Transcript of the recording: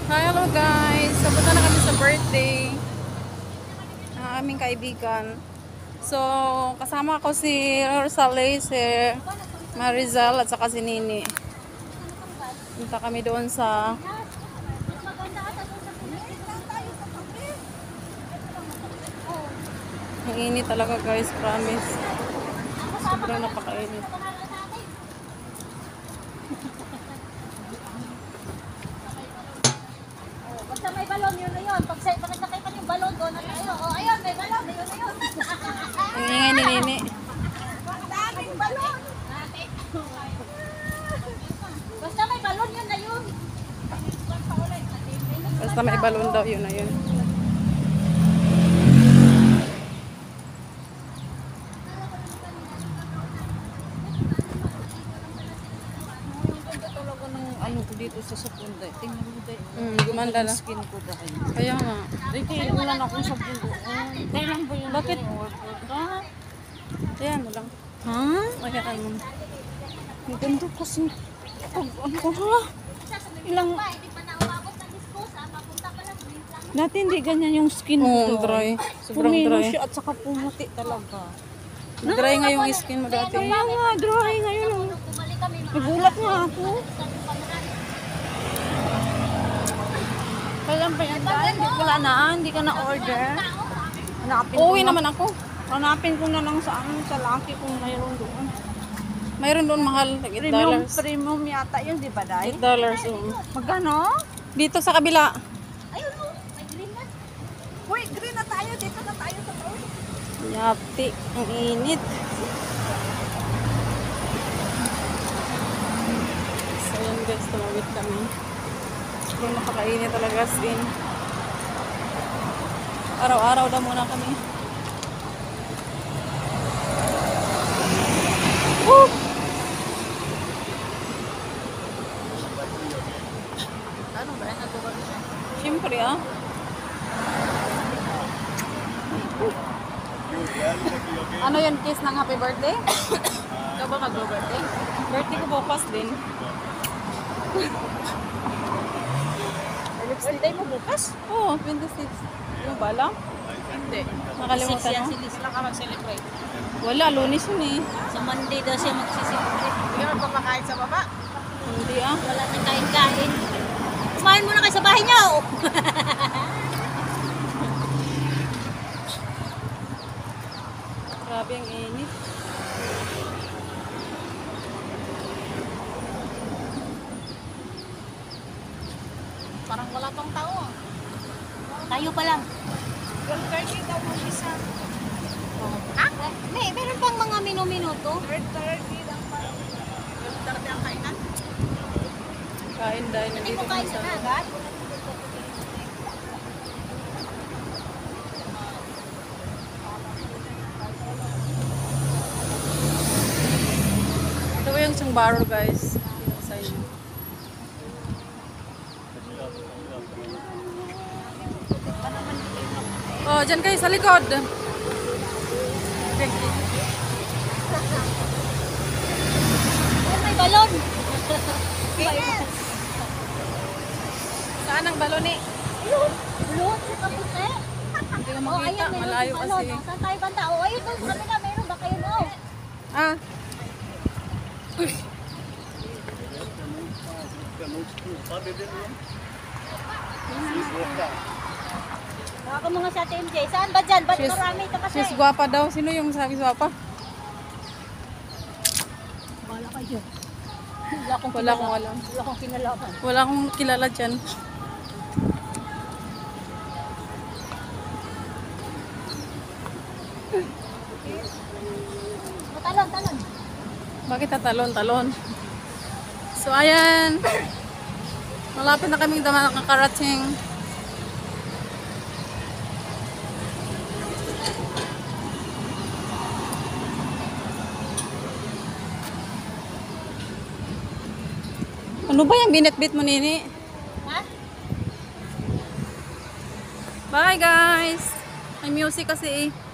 Hi, hello guys. So, punta na kami sa birthday ng aming kaibigan. So, kasama ko si Rosalie, si Marizal, at saka si Nini. Punta kami doon sa... Ang init talaga guys, promise. Sobrang napakainit. Basta may balon, yun na yun. Pag nakay pa yung balon, doon na tayo. O, ayun, may balon, yun na yun. Ang ingay ni Nini. Daming balon. Basta may balon, yun na yun. Basta may balon daw, yun na yun. Talaga ng ano ko dito sa Sapunda. Tingnan mo dahil. Gumanda na. Skin ko dahil. Kaya nga. Dahil ulan ako sa pundo. Kailan ba yun? Bakit? Ha? Ayan mo lang. Ha? Ayan mo. Ang ganda kasi. Pag ano ko ha? Ilang... Hindi pa naumabot ng disposa, mapunta pa lang. Dati hindi ganyan yung skin ko. Oo, dry. Sobrang Pumino dry. siya at saka pumuti talaga. Dry nga yung skin mo dati. Kaya nga, dry ngayon. Oh. Bumalik kami, Nagulat nga ako. Kailan pa yan dahil? Wala na, hindi ka na-order. Hanapin Uuwi ko na. naman ako. Hanapin ko na lang sa ano, sa Lucky kung mayroon doon. Mayroon doon mahal. $8. Premium yata yun, di ba, Day? $8. Oo. Magkano? Dito sa kabila. ayun o, may green na. Uy, green na tayo. Dito na tayo sa taon. Yapti. Ang init. So yun guys, tumawid kami. Kung napakainit talaga as in. Araw-araw daw muna kami. Woo! Ano ba? Nagbabago siya. Siyempre ah. Ano yun, kiss ng happy birthday? Ikaw ba mag-birthday? Birthday ko bukas din. Birthday mo bukas? Oo, 26. Yung ba alam? Hindi. Nakalimutan mo? Si Liz lang ka mag-celebrate. Wala, lunes yun eh. Sa Monday daw siya magsisipit. Hindi ka magpapakain sa baba? Hindi ah. Wala na kain-kain. Kumain muna kayo sa bahay niyo. Grabe ang init. Parang wala pang tao. Tayo pa lang. 12:30 daw mo isa. Ah? Meron pang mga minuto. 12:30 lang pa. 12:30 ang kainan. Kain dahil Hindi nandito mo kain kami na sa... agad. Ito ba yung isang baro guys? Sa inyo. Oh, dyan kayo sa likod. Oh, may balon. Saan ang balon eh? Ayun. Balon sa kaputi. Hindi ko Oh, makita. ayun, meron Malayo sa kasi. balon. Oh, saan tayo banda? Oh, ayun doon sa kanila. Meron ba kayo mo? Ah, Baka mga sa TMJ. Saan ba dyan? Ba't she's, marami ito kasi? she's guwapa daw. Sino yung sabi guwapa? Bala kayo. Wala akong alam. Wala akong kinalaman. Wala akong kilala dyan. Talon, talon. Bakit tatalon-talon? So, ayan. Malapit na kaming nakakarating. Ano ba yung binitbit mo, Nini? Ha? Bye, guys! May music kasi eh.